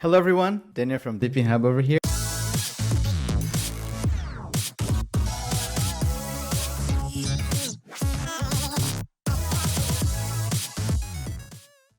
Hello everyone, Daniel from DePIN Hub over here.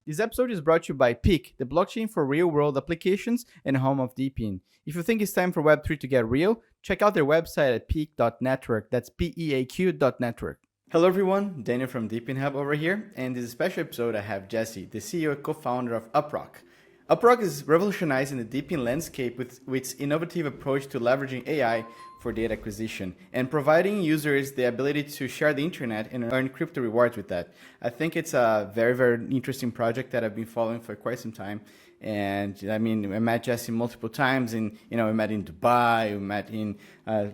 This episode is brought to you by Peak, the blockchain for real-world applications and home of DePIN. If you think it's time for Web3 to get real, check out their website at peak.network. That's peaq.network. Hello everyone, Daniel from DePIN Hub over here, and in this special episode I have Jesse, the CEO and co-founder of Uprock. Uprock is revolutionizing the DePIN landscape with its innovative approach to leveraging AI for data acquisition and providing users the ability to share the internet and earn crypto rewards with that. I think it's a very, very interesting project that I've been following for quite some time. And I mean, I met Jesse multiple times we met in Dubai, we met in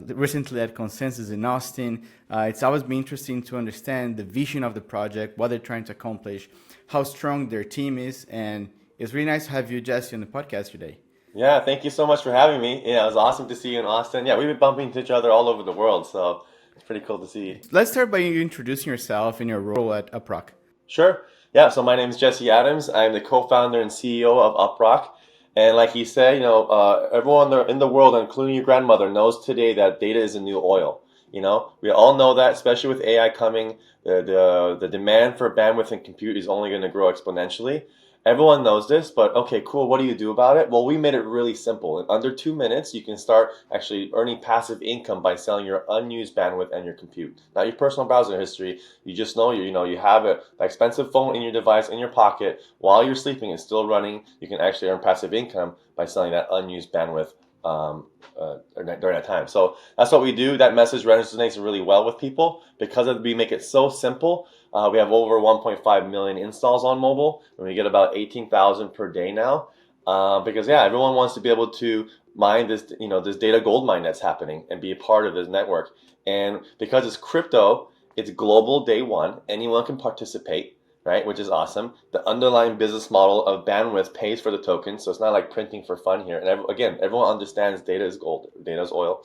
recently at Consensus in Austin. It's always been interesting to understand the vision of the project, what they're trying to accomplish, how strong their team is, and it's really nice to have you, Jesse, on the podcast today. Yeah, thank you so much for having me. Yeah, it was awesome to see you in Austin. Yeah, we've been bumping into each other all over the world, so it's pretty cool to see you. Let's start by you introducing yourself and your role at Uprock. Sure. Yeah, so my name is Jesse Adams. I'm the co-founder and CEO of Uprock. And like he said, everyone in the world, including your grandmother, knows today that data is the new oil. We all know that, especially with AI coming, the demand for bandwidth and compute is only going to grow exponentially. Everyone knows this, but okay, cool. What do you do about it? Well, we made it really simple. In under 2 minutes, you can start actually earning passive income by selling your unused bandwidth and your compute. Not your personal browser history. You just know you have an expensive phone in your device in your pocket while you're sleeping. It's still running. You can actually earn passive income by selling that unused bandwidth during that time. So that's what we do. That message resonates really well with people because we make it so simple. We have over 1.5 million installs on mobile, and we get about 18,000 per day now. Because everyone wants to be able to mine this data gold mine that's happening and be a part of this network. And because it's crypto, it's global day one. Anyone can participate, right? Which is awesome. The underlying business model of bandwidth pays for the tokens, so it's not like printing for fun here. And again, everyone understands data is gold, data is oil,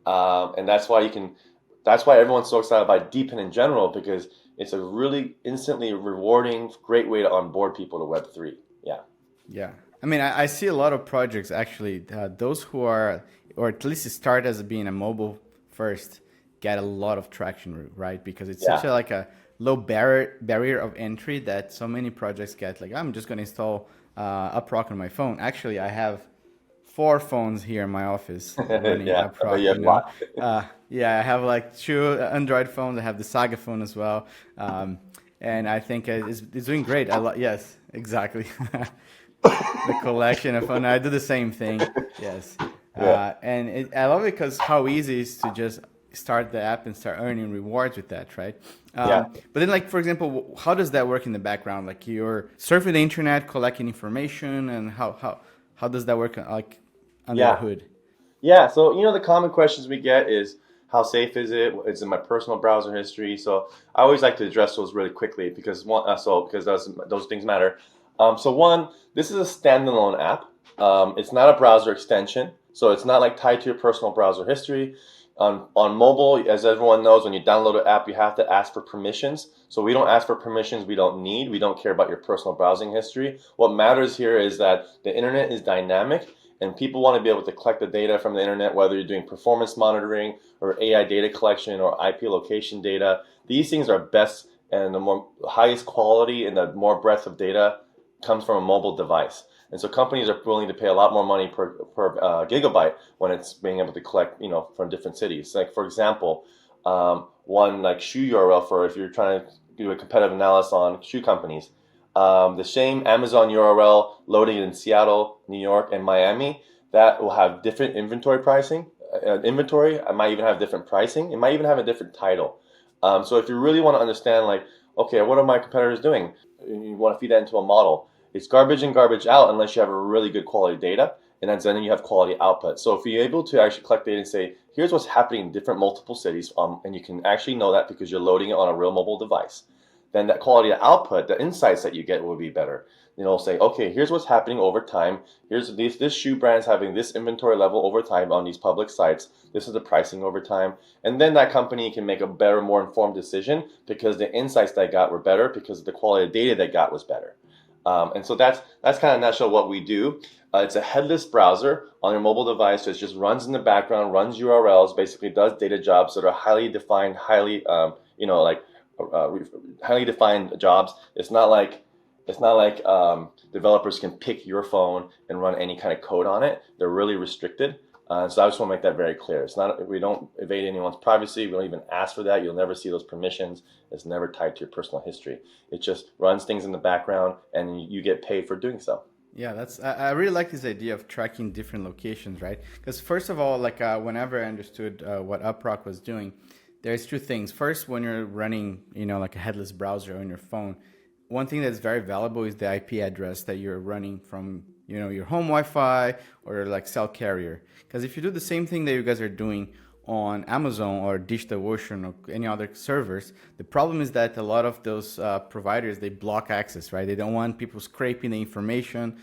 and that's why everyone's so excited about DePIN in general, because it's a really instantly rewarding, great way to onboard people to Web3. Yeah. I mean, I see a lot of projects actually. Those who are, or at least start as being a mobile first, get a lot of traction, right? Because it's such a low barrier of entry that so many projects get. Like, I'm just going to install Uprock on my phone. Actually, I have 4 phones here in my office running Uprock. I have like 2 Android phones. I have the Saga phone as well, and I think it's doing great. Yes, exactly. The collection of phone. I do the same thing. Yes, and I love it because how easy it is to just start the app and start earning rewards with that, right? But then, like, for example, how does that work in the background? Like, you're surfing the internet, collecting information, and how does that work, like, under the hood? Yeah, so the common questions we get is, how safe is it? It's in my personal browser history. So I always like to address those really quickly because those things matter. So one, this is a standalone app. It's not a browser extension, so it's not like tied to your personal browser history. On mobile, as everyone knows, when you download an app, you have to ask for permissions. So we don't ask for permissions we don't need. We don't care about your personal browsing history. What matters here is that the internet is dynamic, and people want to be able to collect the data from the internet, whether you're doing performance monitoring or AI data collection or IP location data. These things are best, and the highest quality and the more breadth of data comes from a mobile device. And so companies are willing to pay a lot more money per gigabyte when it's being able to collect, from different cities. Like, for example, one like shoe URL, for if you're trying to do a competitive analysis on shoe companies, the same Amazon URL loading in Seattle, New York, and Miami, that will have different inventory pricing. It might even have different pricing. It might even have a different title. So if you really want to understand, like, okay, what are my competitors doing? You want to feed that into a model. It's garbage in, garbage out unless you have a really good quality data, and then you have quality output. So if you're able to actually collect data and say, here's what's happening in different multiple cities, and you can actually know that because you're loading it on a real mobile device, then that quality of output, the insights that you get will be better. Say, okay, here's what's happening over time. Here's this shoe brand's having this inventory level over time on these public sites. This is the pricing over time. And then that company can make a better, more informed decision because the insights they got were better because the quality of data they got was better. And so that's kind of nutshell what we do. It's a headless browser on your mobile device. So it just runs in the background, runs URLs, basically does data jobs that are highly defined, uh, highly defined jobs. It's not like developers can pick your phone and run any kind of code on it. They're really restricted. So I just want to make that very clear. It's not, we don't evade anyone's privacy. We don't even ask for that. You'll never see those permissions. It's never tied to your personal history. It just runs things in the background, and you get paid for doing so. Yeah, I really like this idea of tracking different locations, right? Because first of all, like whenever I understood what Uprock was doing, there's two things. First, when you're running, like a headless browser on your phone, one thing that's very valuable is the IP address that you're running from, your home Wi-Fi or like cell carrier. Because if you do the same thing that you guys are doing on Amazon or DigitalOcean or any other servers, the problem is that a lot of those providers, they block access, right? They don't want people scraping the information.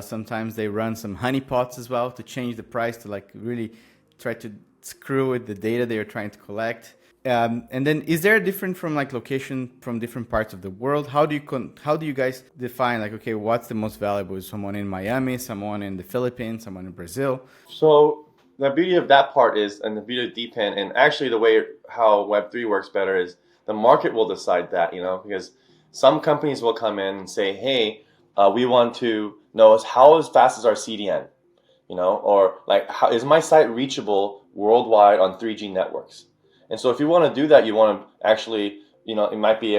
Sometimes they run some honeypots as well to change the price, to like really try to screw with the data they are trying to collect. And then, is there a different from like location from different parts of the world? How do you guys define like, okay, what's the most valuable? Is someone in Miami, someone in the Philippines, someone in Brazil? So the beauty of that part is, and the beauty of DePIN, and actually the way how Web3 works better is the market will decide that, because some companies will come in and say, hey, we want to know how as fast is our CDN, or like, how is my site reachable worldwide on 3G networks? And so if you want to do that, you want to actually, it might be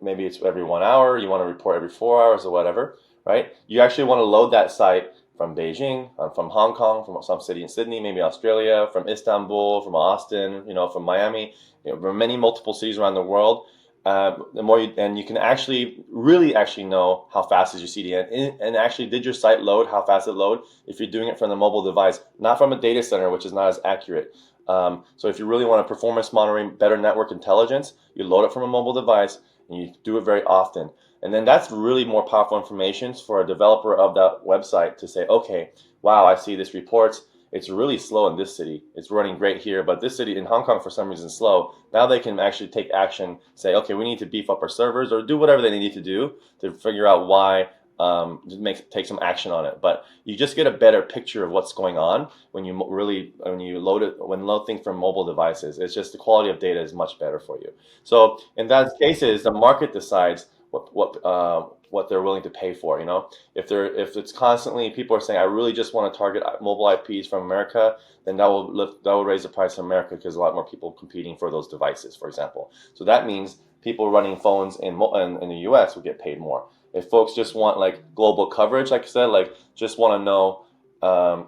maybe it's every 1 hour, you want to report every 4 hours or whatever, right? You actually want to load that site from Beijing, from Hong Kong, from some city in Sydney, maybe Australia, from Istanbul, from Austin, from Miami, from many multiple cities around the world. The more you can actually know how fast is your CDN, and actually did your site load, how fast it load, if you're doing it from the mobile device, not from a data center, which is not as accurate. So if you really want a performance monitoring, better network intelligence, you load it from a mobile device and you do it very often. And then that's really more powerful information for a developer of that website to say, okay, wow, I see this report. It's really slow in this city. It's running great here, but this city in Hong Kong for some reason is slow. Now they can actually take action, say, okay, we need to beef up our servers or do whatever they need to do to figure out why, take some action on it. But you just get a better picture of what's going on when you load things from mobile devices. It's just the quality of data is much better for you. So in that cases, the market decides what they're willing to pay for. If it's constantly people are saying, I really just want to target mobile IPs from America, then that will raise the price in America because a lot more people competing for those devices, for example. So that means people running phones in the US will get paid more. If folks just want like global coverage, like I said, like just want to know,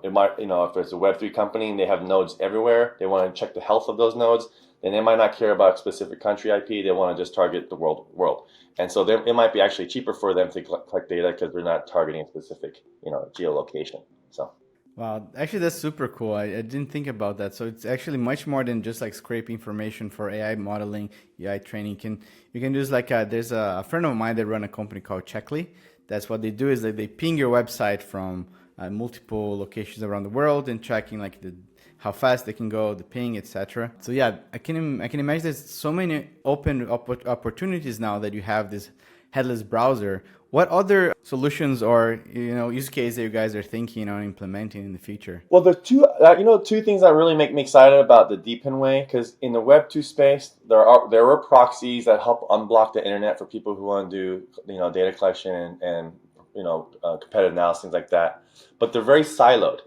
it might, if there's a Web3 company and they have nodes everywhere, they want to check the health of those nodes, then they might not care about a specific country IP. They want to just target the world. And so it might be actually cheaper for them to collect data because they're not targeting a specific, geolocation. So. Wow, actually that's super cool. I didn't think about that. So it's actually much more than just like scrape information for AI modeling, AI training. You can use like there's a friend of mine that run a company called Checkly. That's what they do is that they ping your website from multiple locations around the world and tracking like how fast they can go, the ping, etc. So yeah, I can imagine there's so many open opportunities now that you have this headless browser. What other solutions or use case that you guys are thinking on implementing in the future? Well, the two things that really make me excited about the DePIN way, because in the Web 2 space, there are proxies that help unblock the internet for people who want to do data collection and competitive analysis, things like that. But they're very siloed.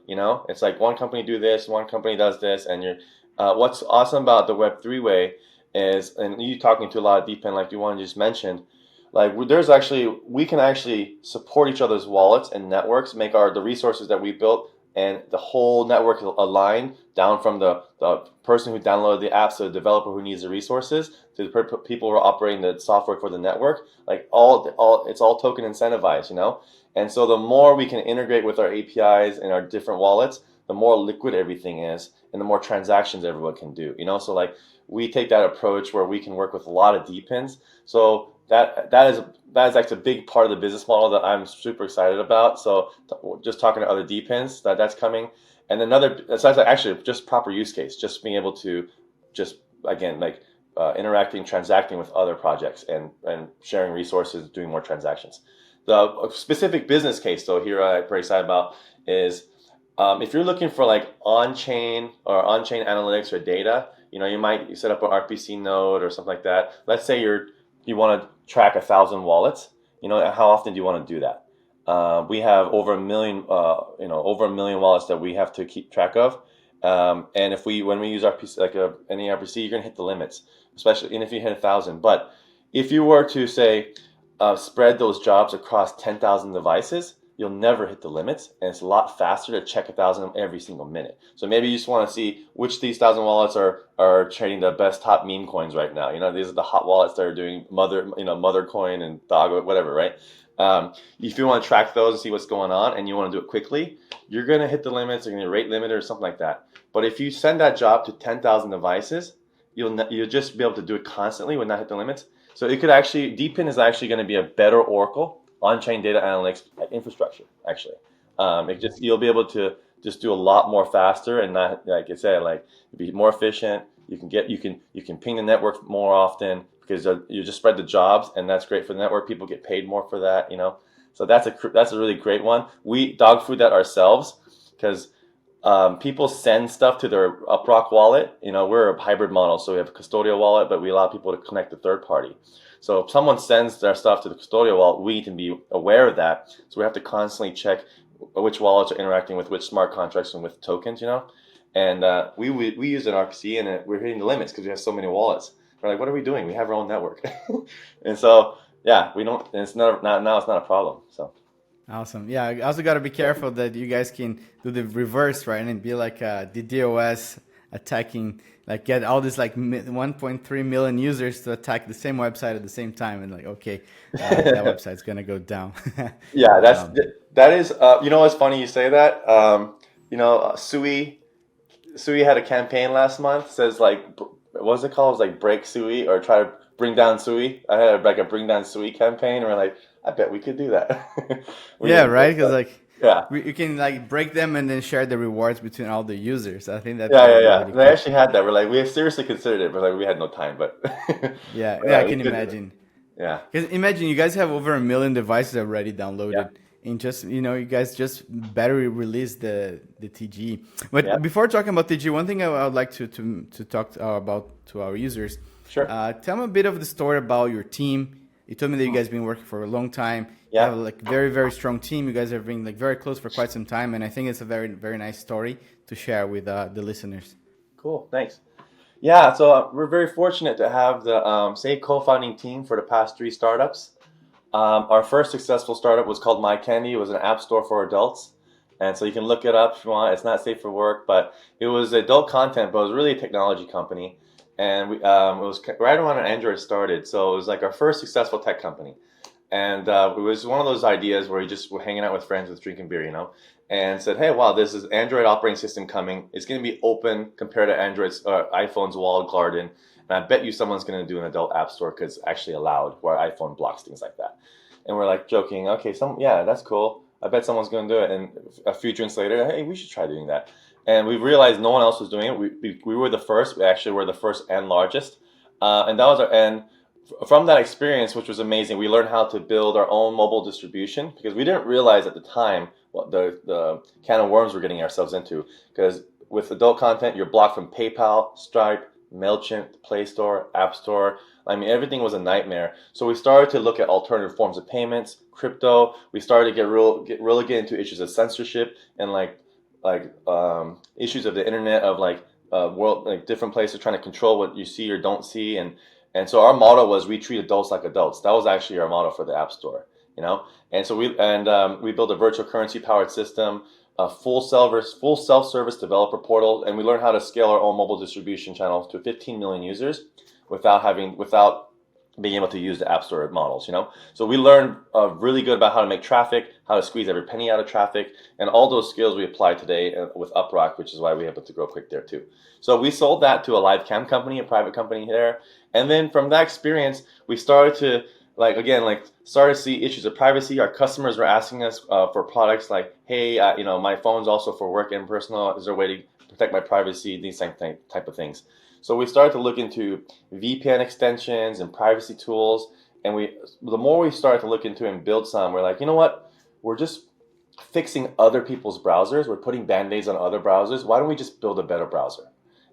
It's like one company do this, one company does this, and what's awesome about the Web 3 way is, and you talking to a lot of DePIN like you just mentioned. Like we can actually support each other's wallets and networks, make the resources that we built and the whole network aligned down from the person who downloaded the apps to the developer who needs the resources to the people who are operating the software for the network. Like it's all token incentivized, And so the more we can integrate with our APIs and our different wallets, the more liquid everything is and the more transactions everyone can do, So like we take that approach where we can work with a lot of DePINs. So that is actually a big part of the business model that I'm super excited about. So just talking to other DePINs, that's coming. And that's actually just proper use case, just being able to just, again, like interacting, transacting with other projects and sharing resources, doing more transactions. The specific business case, though, here I'm very excited about is if you're looking for like on-chain analytics or data, you might set up an RPC node or something like that. Let's say you want to track 1,000 wallets. How often do you want to do that? We have over a million, over a million wallets that we have to keep track of. And when we use RPC, like any RPC, you're gonna hit the limits, especially and if you hit 1,000. But if you were to say spread those jobs across 10,000 devices, you'll never hit the limits, and it's a lot faster to check 1,000 every single minute. So maybe you just want to see which of these 1,000 wallets are trading the best top meme coins right now. These are the hot wallets that are doing mother coin and dog, whatever, right? If you want to track those and see what's going on, and you want to do it quickly, you're going to hit the limits, you're going to rate limiter or something like that. But if you send that job to 10,000 devices, you'll just be able to do it constantly when not hit the limits. So DePIN is actually going to be a better Oracle on-chain data analytics infrastructure. Actually, you'll be able to just do a lot more faster and not, like I said, like be more efficient. You can ping the network more often because you just spread the jobs, and that's great for the network. People get paid more for that, So that's a really great one. We dog food that ourselves because people send stuff to their Uprock wallet. We're a hybrid model, so we have a custodial wallet, but we allow people to connect to third party. So if someone sends their stuff to the custodial wallet, we need to be aware of that. So we have to constantly check which wallets are interacting with which smart contracts and with tokens, And we use an RPC, and we're hitting the limits because we have so many wallets. We're like, what are we doing? We have our own network. And so, yeah, we don't. And now it's not a problem. So. Awesome. Yeah, I also got to be careful that you guys can do the reverse, right? And be like the DOS attacking, like get all this like 1.3 million users to attack the same website at the same time. And like, okay, that website's going to go down. Yeah, that is, it's funny you say that. Sui had a campaign last month, says like, what was it called? It was like break Sui or try to bring down Sui. I had like a bring down Sui campaign, and we're like, I bet we could do that. Yeah, right? Because like, yeah, you can like break them and then share the rewards between all the users. I think that's yeah. really They cool. actually had that. We're like, we seriously considered it, but like we had no time. But yeah, I can imagine. Yeah. Because imagine you guys have over 1 million devices already downloaded. Yeah. And just, you guys just better release the TG. But Yeah. before talking about TG, one thing I would like to talk about to our users. Sure. Tell me a bit of the story about your team. You told me that you guys have been working for a long time. Yeah. You have like very, very strong team. You guys have been like very close for quite some time. And I think it's a very, very nice story to share with the listeners. Cool. Thanks. Yeah, so we're very fortunate to have the same co-founding team for the past 3 startups. Our first successful startup was called My Candy. It was an app store for adults. And so you can look it up if you want. It's not safe for work, but it was adult content, but it was really a technology company. And it was right around when Android started. So it was like our first successful tech company. And it was one of those ideas where you just were hanging out with friends with drinking beer, and said, hey, wow, this is Android operating system coming. It's going to be open compared to Android's iPhone's walled garden. And I bet you someone's going to do an adult app store because it's actually allowed, where iPhone blocks things like that. And we're like joking, okay, that's cool. I bet someone's going to do it. And a few drinks later, hey, we should try doing that. And we realized no one else was doing it. We were the first. We actually were the first and largest. And that was and from that experience, which was amazing, we learned how to build our own mobile distribution because we didn't realize at the time what the can of worms we're getting ourselves into. Because with adult content, you're blocked from PayPal, Stripe, MailChimp, Play Store, App Store. I mean, everything was a nightmare. So we started to look at alternative forms of payments, crypto. We started to really get into issues of censorship and issues of the internet of world, like different places trying to control what you see or don't see. And so our motto was we treat adults like adults. That was actually our motto for the App Store, And so we built a virtual currency powered system, a full self-service developer portal, and we learned how to scale our own mobile distribution channel to 15 million users without being able to use the App Store models, So we learned really good about how to make traffic, how to squeeze every penny out of traffic, and all those skills we apply today with Uprock, which is why we're able to grow quick there too. So we sold that to a live cam company, a private company there. And then from that experience, we started to started to see issues of privacy. Our customers were asking us for products like, hey, my phone's also for work and personal. Is there a way to protect my privacy? These type of things. So we started to look into VPN extensions and privacy tools. And the more we started to look into and build some, we're like, you know what? We're just fixing other people's browsers. We're putting band-aids on other browsers. Why don't we just build a better browser?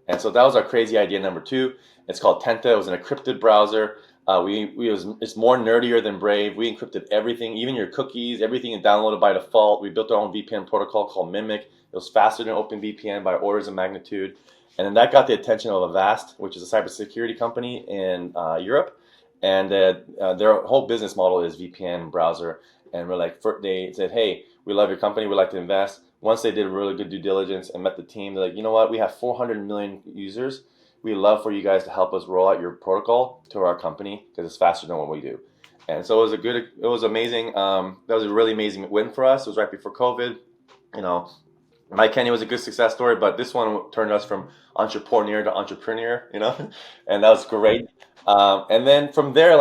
And so that was our crazy idea number 2. It's called Tenta. It was an encrypted browser. It's more nerdier than Brave. We encrypted everything, even your cookies, everything is downloaded by default. We built our own VPN protocol called Mimic. It was faster than OpenVPN by orders of magnitude. And then that got the attention of Avast, which is a cybersecurity company in Europe. And their whole business model is VPN browser. And they said, hey, we love your company. We'd like to invest. Once they did really good due diligence and met the team, they're like, you know what? We have 400 million users. We'd love for you guys to help us roll out your protocol to our company because it's faster than what we do. And so it was amazing. That was a really amazing win for us. It was right before COVID. Mike Kenny was a good success story, but this one turned us from entrepreneur to entrepreneur, and that was great. And then from there,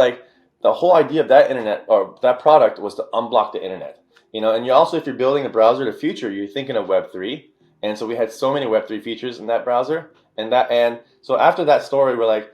the whole idea of that internet or that product was to unblock the internet, and you also, if you're building a browser in the future, you're thinking of Web3. And so we had so many Web3 features in that browser. And so after that story, we're like,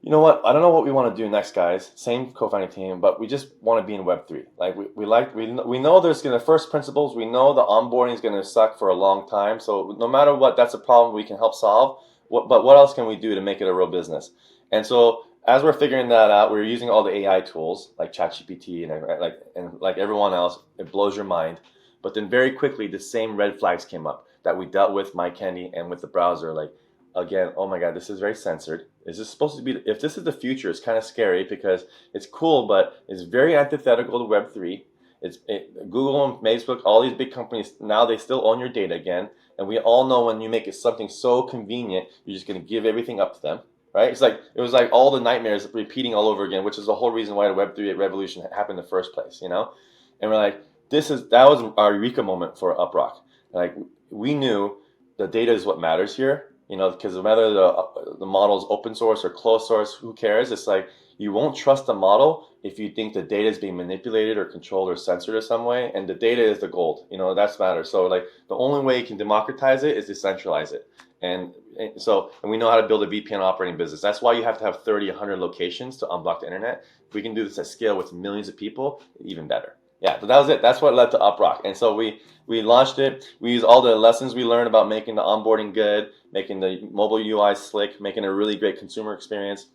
you know what? I don't know what we want to do next, guys. Same co-founding team, but we just want to be in Web3. We know there's going to first principles. We know the onboarding is going to suck for a long time. So no matter what, that's a problem we can help solve. But what else can we do to make it a real business? And so as we're figuring that out, we're using all the AI tools like ChatGPT and like everyone else. It blows your mind. But then very quickly, the same red flags came up that we dealt with Mike Candy and with the browser. Again, oh my God, this is very censored. Is this supposed to be, if this is the future, it's kind of scary because it's cool, but it's very antithetical to Web3. Google and Facebook, all these big companies, now they still own your data again. And we all know when you make it something so convenient, you're just going to give everything up to them, right? It was like all the nightmares repeating all over again, which is the whole reason why the Web3 revolution happened in the first place, And we're like, that was our eureka moment for Uprock. We knew the data is what matters here. Because whether the model is open source or closed source, who cares? It's like you won't trust the model if you think the data is being manipulated or controlled or censored in some way. And the data is the gold. That's matter. So the only way you can democratize it is to centralize it. And we know how to build a VPN operating business. That's why you have to have 30, 100 locations to unblock the internet. If we can do this at scale with millions of people, even better. Yeah, so that was it. That's what led to Uprock. And so we launched it. We used all the lessons we learned about making the onboarding good, making the mobile UI slick, making a really great consumer experience.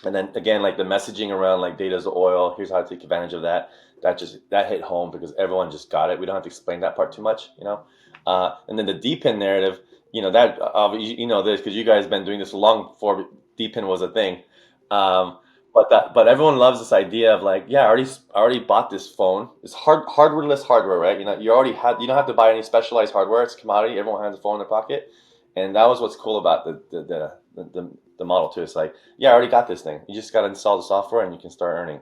And then again, the messaging around data is the oil. Here's how to take advantage of that. That hit home because everyone just got it. We don't have to explain that part too much, And then the DePIN narrative, this because you guys have been doing this long before DePIN was a thing. But everyone loves this idea of I already bought this phone. It's hardware-less hardware, right? You don't have to buy any specialized hardware. It's commodity. Everyone has a phone in their pocket, and that was what's cool about the model too. It's I already got this thing. You just got to install the software and you can start earning.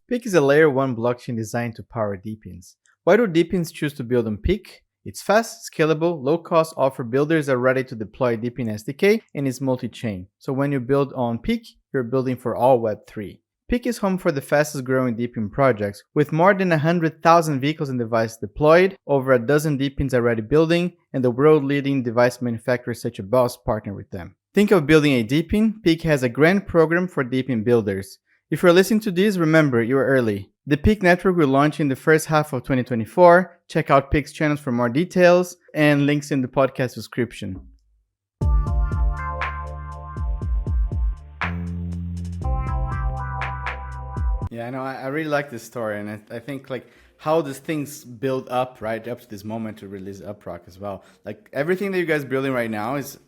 PIC is a layer 1 blockchain designed to power DePINs. Why do DePINs choose to build on PIC? It's fast, scalable, low cost, offer builders are ready to deploy DePIN SDK, and is multi-chain. So when you build on PIC, you're building for all Web3. PIC is home for the fastest growing DePIN projects, with more than 100,000 vehicles and devices deployed, over a dozen DePINs already building, and the world-leading device manufacturers such as Boss partner with them. Think of building a DePIN? PIC has a grant program for DePIN builders. If you're listening to this, remember, you're early. The PIC network will launch in the first half of 2024. Check out PIC's channels for more details and links in the podcast description. Yeah, I know. I really like this story, and I think how these things build up right up to this moment to release Uprock as well. Everything that you guys are building right now has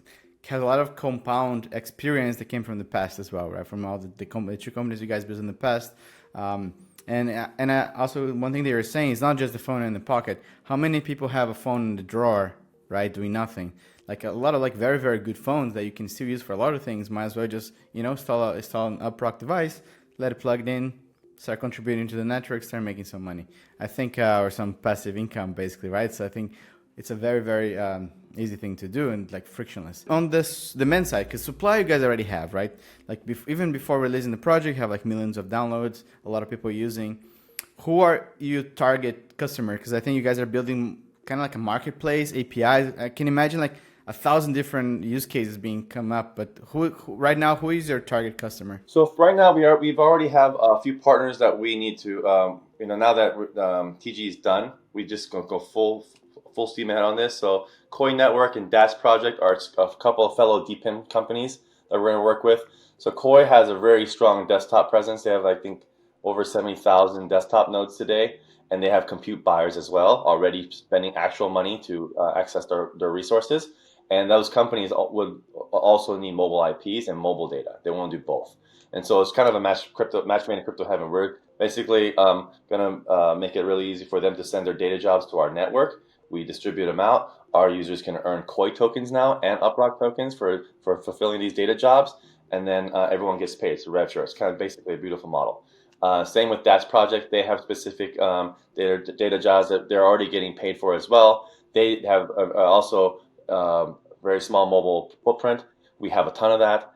a lot of compound experience that came from the past as well, right? From all the two companies you guys built in the past. And also one thing they were saying is not just the phone in the pocket. How many people have a phone in the drawer, right, doing nothing? A lot of very, very good phones that you can still use for a lot of things. Might as well just install an Uprock device, let it plug in, start contributing to the network, start making some money. I think, or some passive income basically, right? So I think it's a very, very easy thing to do and frictionless. On this demand side, because supply you guys already have, right? Even before releasing the project, you have millions of downloads, a lot of people using. Who are you target customer? Because I think you guys are building kind of a marketplace, APIs. I can imagine a 1,000 different use cases being come up. But who right now, who is your target customer? So right now we've already have a few partners that we need to now that TG is done, we just go full steam ahead on this. So Koi Network and Dash Project are a couple of fellow DePIN companies that we're going to work with. So Koi has a very strong desktop presence. They have, I think, over 70,000 desktop nodes today, and they have compute buyers as well, already spending actual money to access their resources. And those companies would also need mobile IPs and mobile data. They want to do both. And so it's kind of a match made in crypto heaven. We're basically going to make it really easy for them to send their data jobs to our network. We distribute them out. Our users can earn Koi tokens now and Uprock tokens for fulfilling these data jobs. And then everyone gets paid. So rev share. It's kind of basically a beautiful model. Same with Dash Project. They have specific data jobs that they're already getting paid for as well. They have also very small mobile footprint. We have a ton of that.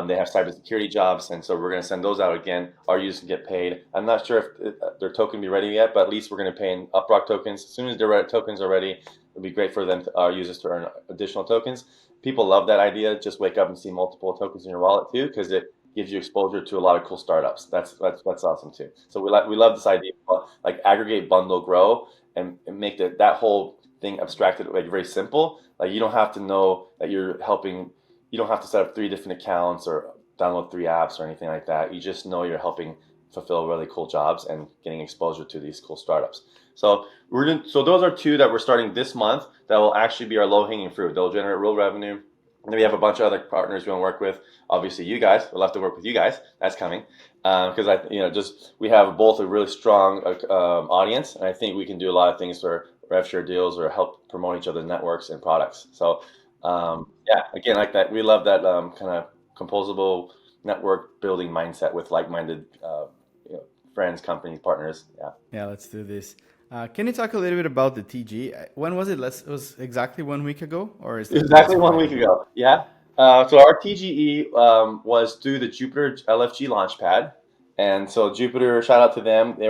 They have cybersecurity jobs, and so we're going to send those out again. Our users can get paid. I'm not sure if their token will be ready yet, but at least we're going to pay in Uprock tokens. As soon as their tokens are ready, it'll be great for them, our users, to earn additional tokens. People love that idea. Just wake up and see multiple tokens in your wallet too, because it gives you exposure to a lot of cool startups. That's awesome too. So we love this idea of like aggregate, bundle, grow, and make that whole thing abstracted, like very simple. Like you don't have to know that you're helping. You don't have to set up 3 different accounts or download 3 apps or anything like that. You just know you're helping fulfill really cool jobs and getting exposure to these cool startups. So those are 2 that we're starting this month that will actually be our low-hanging fruit. They'll generate real revenue. And then we have a bunch of other partners we want to work with. Obviously, you guys. We'll have to work with you guys. That's coming because we have both a really strong audience, and I think we can do a lot of things for rev share deals or help promote each other's networks and products. So. Again, like that, we love that kind of composable network building mindset with like-minded friends, companies, partners. Yeah, let's do this. Can you talk a little bit about the TG? When was it? It was exactly 1 week ago, or is it exactly 1 week ago? Yeah. So our TGE was through the Jupiter LFG Launchpad, and so Jupiter, shout out to them. They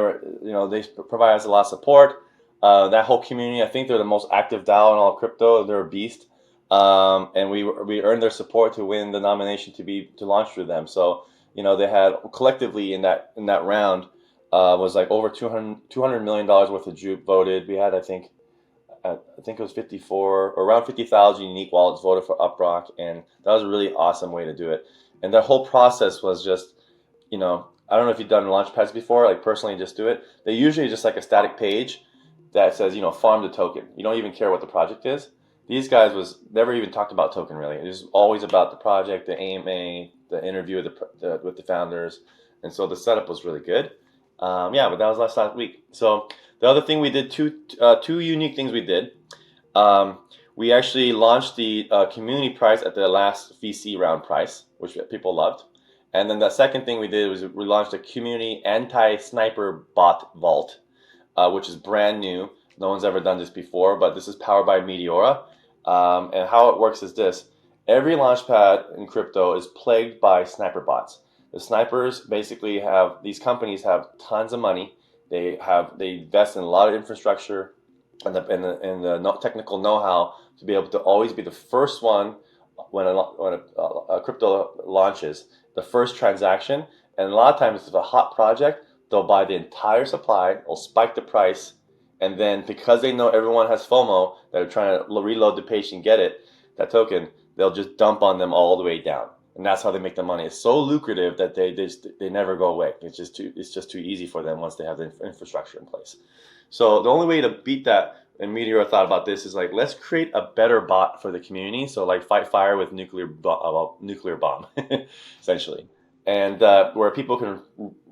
provide us a lot of support. That whole community, I think they're the most active DAO in all crypto. They're a beast. And we earned their support to win the nomination to launch through them. So they had collectively in that round was like over $200 million worth of juke voted. We had I think it was 54 or around 50,000 unique wallets voted for Uprock, and that was a really awesome way to do it. And the whole process was just I don't know if you've done launchpads before, like personally just do it. They usually just like a static page that says farm the token. You don't even care what the project is. These guys was never even talked about token really. It was always about the project, the AMA, the interview with the founders, and so the setup was really good. But that was last week. So the other thing we did, two unique things we did. We actually launched the community price at the last VC round price, which people loved. And then the second thing we did was we launched a community anti-sniper bot vault, which is brand new. No one's ever done this before, but this is powered by Meteora. And how it works is this. Every launchpad in crypto is plagued by sniper bots. The snipers basically these companies have tons of money. They invest in a lot of infrastructure and the technical know-how to be able to always be the first one when a crypto launches, the first transaction. And a lot of times, if it's a hot project, they'll buy the entire supply, they'll spike the price, and then because they know everyone has FOMO, they're trying to reload the page and get that token, they'll just dump on them all the way down. And that's how they make the money. It's so lucrative that they never go away. It's just too easy for them once they have the infrastructure in place. So the only way to beat that, and Meteor thought about this, is like, let's create a better bot for the community. So like fight fire with nuclear bomb, essentially. And where people can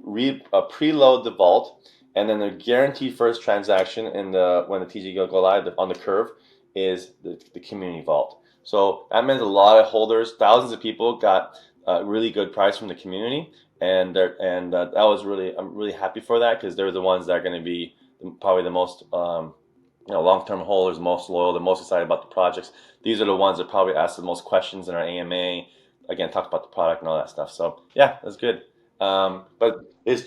preload the vault, and then the guaranteed first transaction when the TG go live on the curve is the community vault. So that means a lot of holders, thousands of people got a really good price from the community, and that was I'm really happy for that, because they're the ones that are going to be probably the most long-term holders, most loyal, the most excited about the projects. These are the ones that probably ask the most questions in our AMA. Again, talk about the product and all that stuff. So yeah, that's good. But it is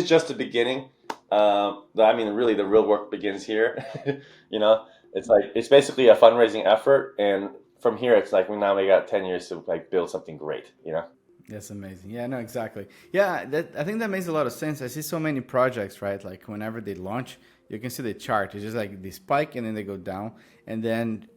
just the beginning. Really, the real work begins here. It's basically a fundraising effort, and from here, it's like now we got 10 years to like build something great, you know? That's amazing. Yeah, no, exactly. Yeah, I think that makes a lot of sense. I see so many projects, right? Like whenever they launch, you can see the chart. It's just like they spike and then they go down. And then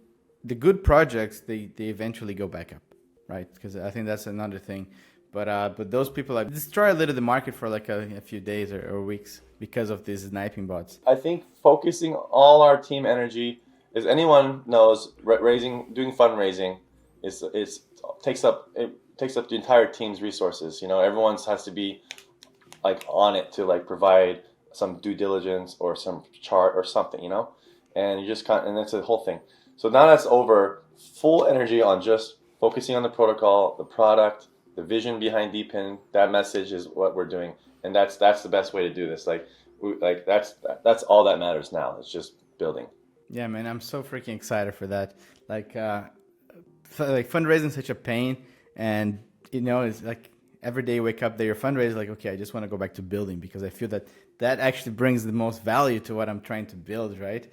the good projects, they eventually go back up, right? Because I think that's another thing. But those people like destroy a little the market for like a few days or weeks because of these sniping bots. I think focusing all our team energy, as anyone knows, doing fundraising takes up the entire team's resources. You know, everyone has to be like on it to like provide some due diligence or some chart or something, you know, and you just can't, and that's the whole thing. So now that's over, full energy on just focusing on the protocol, the product, the vision behind DePIN. That message is what we're doing, and that's the best way to do this. Like that's all that matters now. It's just building. Yeah, man, I'm so freaking excited for that. Like fundraising is such a pain, and you know, it's like every day you wake up there, your fundraiser, like, okay, I just want to go back to building because I feel that actually brings the most value to what I'm trying to build, right?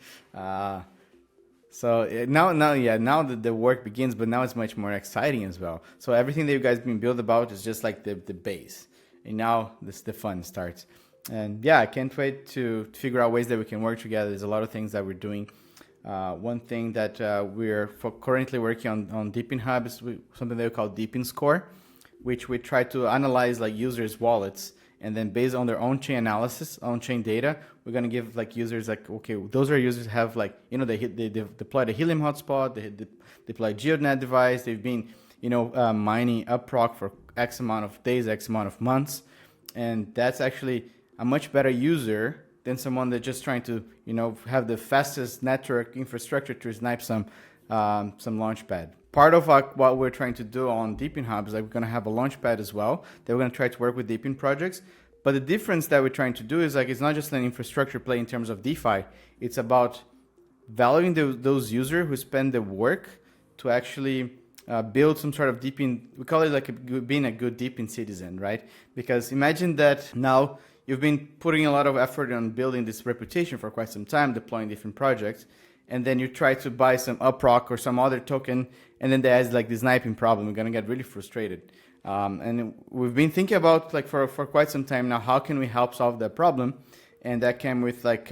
So now that the work begins, but now it's much more exciting as well. So everything that you guys been built about is just like the base, and now the fun starts. And yeah, I can't wait to figure out ways that we can work together. There's a lot of things that we're doing. One thing that we're currently working on DePIN Hub is something that we call DePIN Score, which we try to analyze like users' wallets, and then based on their on-chain analysis, on-chain data, we're gonna give like users like, okay, those are users have like, you know, they deployed a Helium hotspot, they deployed GeoNet device, they've been, you know, mining Uprock for X amount of days, X amount of months, and that's actually a much better user than someone that's just trying to, you know, have the fastest network infrastructure to snipe some launchpad. Part of what we're trying to do on DePIN Hub is like we're going to have a launchpad as well that we're going to try to work with DePIN projects. But the difference that we're trying to do is like it's not just an infrastructure play in terms of DeFi. It's about valuing those users who spend the work to actually build some sort of DePIN. We call it like being a good DePIN citizen, right? Because imagine that now you've been putting a lot of effort on building this reputation for quite some time, deploying different projects, and then you try to buy some Uprock or some other token, and then there's like the sniping problem. You're gonna get really frustrated. And we've been thinking about like for quite some time now, how can we help solve that problem? And that came with like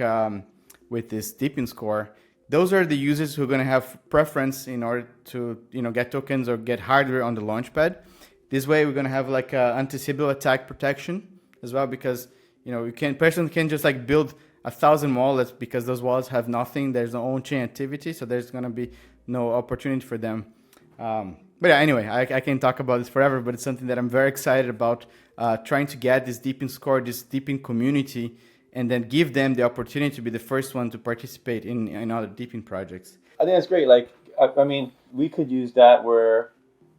with this DePIN score. Those are the users who are gonna have preference in order to, you know, get tokens or get hardware on the launchpad. This way, we're gonna have like a anti-Sybil attack protection as well, because you know person can just like build 1,000 wallets because those wallets have nothing. There's no on-chain activity, so there's gonna be no opportunity for them. But yeah, anyway, I can talk about this forever, but it's something that I'm very excited about, trying to get this DePIN score, this DePIN community, and then give them the opportunity to be the first one to participate in other DePIN projects. I think that's great. Like, I mean, we could use that where,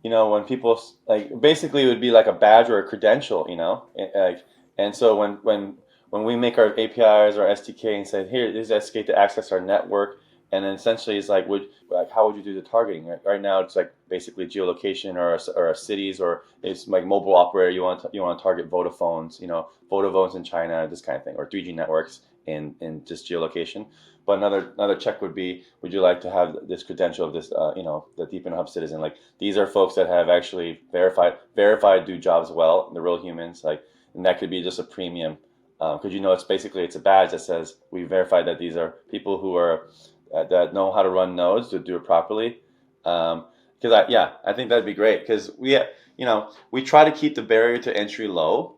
you know, when people, like, basically it would be like a badge or a credential, you know? And so when we make our APIs or SDK and say, here, this is SDK to access our network, and then essentially it's like, how would you do the targeting? Right now it's like basically geolocation or a cities, or it's like mobile operator. You want to target Vodafones, you know, Vodafones in China, this kind of thing, or 3G networks in just geolocation. But another check would be, would you like to have this credential of this, you know, the DePIN Hub citizen? Like, these are folks that have actually verified do jobs well, the real humans, like, and that could be just a premium. Because you know, it's a badge that says we verified that these are people who are that know how to run nodes to do it properly. Because I think that'd be great, because we try to keep the barrier to entry low,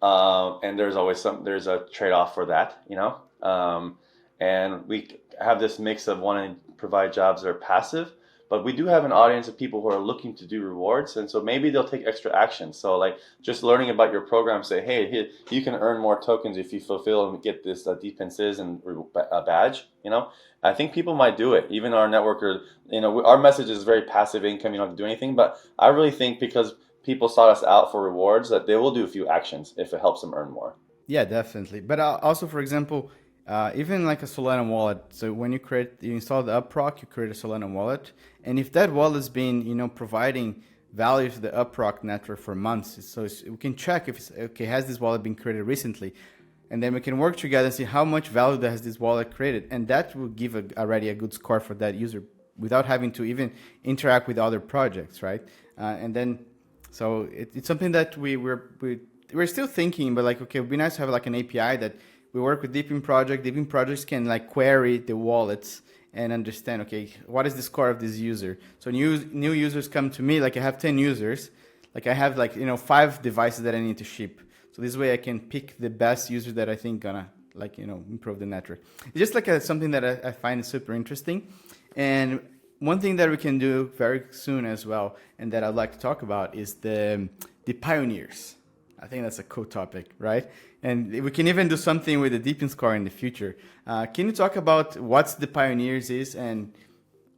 and there's a trade-off for that, you know. And we have this mix of wanting to provide jobs that are passive, but we do have an audience of people who are looking to do rewards, and so maybe they'll take extra action. So like just learning about your program, say, hey, you can earn more tokens if you fulfill and get this DePIN citizen badge. You know, I think people might do it. Even our networker, you know, our message is very passive income. You don't have to do anything, but I really think because people sought us out for rewards, that they will do a few actions if it helps them earn more. Yeah, definitely. But also, for example, even like a Solana wallet. So when you install the Uprock, you create a Solana wallet, and if that wallet has been, you know, providing value to the Uprock network for months, so we can check if has this wallet been created recently, and then we can work together and see how much value has this wallet created, and that will give already a good score for that user without having to even interact with other projects, right? And then, so it's something that we're still thinking, but like, okay, it'd be nice to have like an API that we work with DePIN project. DePIN projects can like query the wallets and understand, okay, what is the score of this user? So new users come to me, like I have 10 users, like I have like, 5 devices that I need to ship. So this way I can pick the best user that I think gonna like, improve the network. It's just like something that I find super interesting. And one thing that we can do very soon as well, and that I'd like to talk about, is the pioneers. I think that's a cool topic, right? And we can even do something with the DePIN score in the future. Can you talk about what the pioneers is and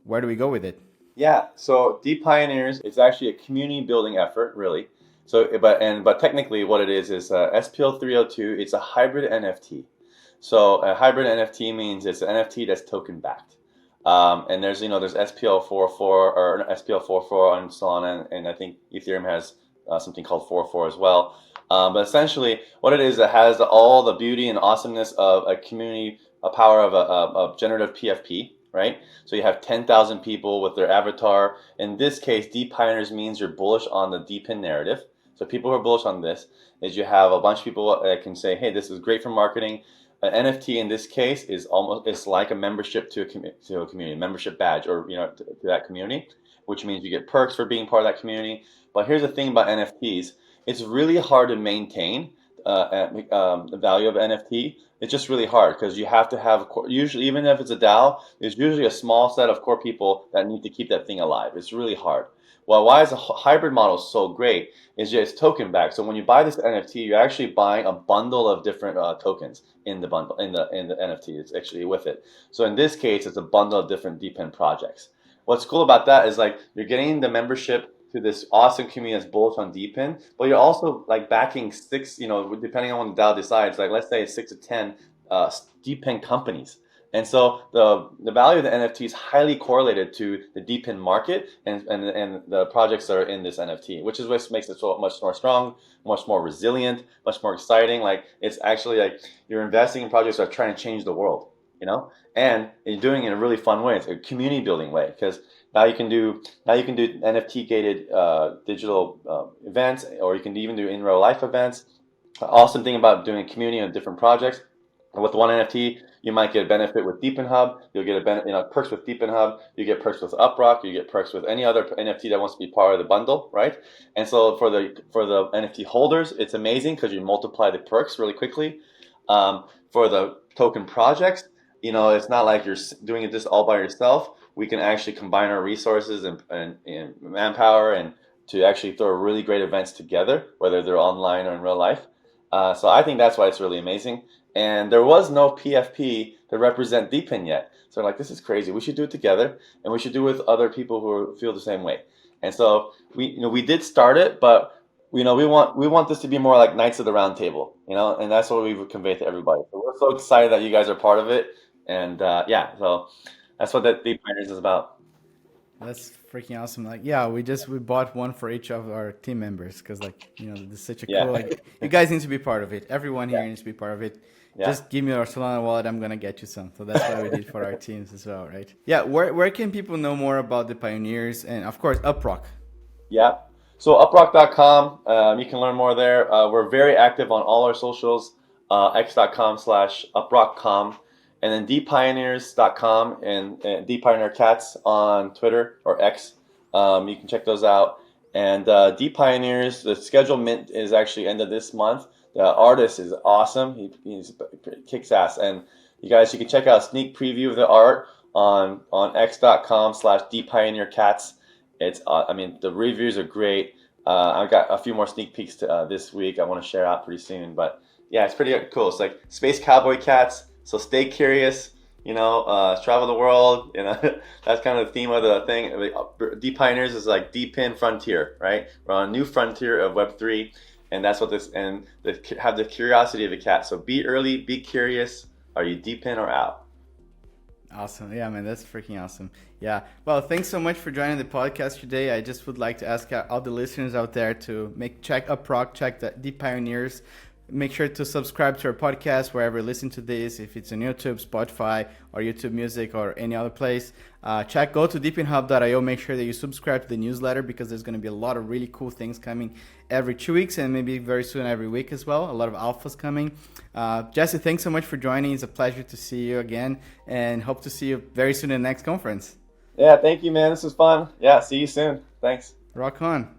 where do we go with it? Yeah, so DePioneers is actually a community building effort, really. So, but technically, what it is SPL 302. It's a hybrid NFT. So a hybrid NFT means it's an NFT that's token backed. And there's SPL 44 or SPL 44 and so on, and I think Ethereum has something called 44 as well. But essentially, what it is, it has all the beauty and awesomeness of a community, a power of a generative PFP, right? So you have 10,000 people with their avatar. In this case, DePioneers means you're bullish on the DePIN narrative. So people who are bullish on this is you have a bunch of people that can say, hey, this is great for marketing. An NFT in this case is it's like a membership to a community, membership badge, or to that community, which means you get perks for being part of that community. But here's the thing about NFTs: it's really hard to maintain the value of NFT. It's just really hard because you have to have usually, even if it's a DAO, there's usually a small set of core people that need to keep that thing alive. It's really hard. Well, why is a hybrid model so great is just token backed. So when you buy this NFT, you're actually buying a bundle of different tokens in the bundle in the NFT. It's actually with it. So in this case, it's a bundle of different DePIN projects. What's cool about that is like you're getting the membership to this awesome community that's bullish on DePIN, but you're also like backing 6, depending on when the DAO decides, like let's say it's 6 to 10 DePIN companies. And so the value of the NFT is highly correlated to the DePIN market and the projects that are in this NFT, which is what makes it so much more strong, much more resilient, much more exciting. Like it's actually like you're investing in projects that are trying to change the world, and you're doing it in a really fun way. It's a community building way because now you can do NFT gated digital events, or you can even do in real life events. Awesome thing about doing a community of different projects. With one NFT, you might get a benefit with DePIN Hub. You'll get perks with DePIN Hub. You get perks with Uprock. You get perks with any other NFT that wants to be part of the bundle, right? And so for the NFT holders, it's amazing because you multiply the perks really quickly. For the token projects, it's not like you're doing it just all by yourself. We can actually combine our resources and manpower and to actually throw really great events together, whether they're online or in real life. So I think that's why it's really amazing. And there was no PFP to represent DePIN yet. So like, this is crazy. We should do it together, and we should do it with other people who feel the same way. And so we did start it, but we want this to be more like Knights of the Round Table, and that's what we would convey to everybody. So we're so excited that you guys are part of it, and so that's what that DePioneers is about. That's freaking awesome. Like, yeah, we bought one for each of our team members because this is such a cool, like, you guys need to be part of it. Everyone here needs to be part of it. Yeah. Just give me your Solana wallet. I'm going to get you some. So that's what we did for our teams as well, right? Yeah. Where can people know more about the Pioneers and, of course, Uprock? Yeah. So uprock.com, you can learn more there. We're very active on all our socials, x.com/uprock.com, and then dpioneers.com and dpioneercats on Twitter or X. You can check those out. And DePioneers, the schedule mint is actually end of this month. The artist is awesome. He kicks ass. And you can check out a sneak preview of the art on x.com/dpioneercats. It's the reviews are great. I've got a few more sneak peeks this week I want to share out pretty soon. But yeah, it's pretty cool. It's like Space Cowboy Cats. So stay curious. Travel the world. That's kind of the theme of the thing. DePioneers is like DePIN frontier, right? We're on a new frontier of Web3. And that's what have the curiosity of the cat. So be early, be curious. Are you DePIN or out? Awesome. Yeah, man, that's freaking awesome. Yeah. Well, thanks so much for joining the podcast today. I just would like to ask all the listeners out there to check Uprock, check the DePioneers Make sure to subscribe to our podcast wherever you listen to this. If it's on YouTube, Spotify, or YouTube Music, or any other place, go to DePINHub.io. Make sure that you subscribe to the newsletter, because there's going to be a lot of really cool things coming every 2 weeks, and maybe very soon every week as well. A lot of alphas coming. Jesse, thanks so much for joining. It's a pleasure to see you again, and hope to see you very soon in the next conference. Yeah, thank you, man. This was fun. Yeah, see you soon. Thanks. Rock on.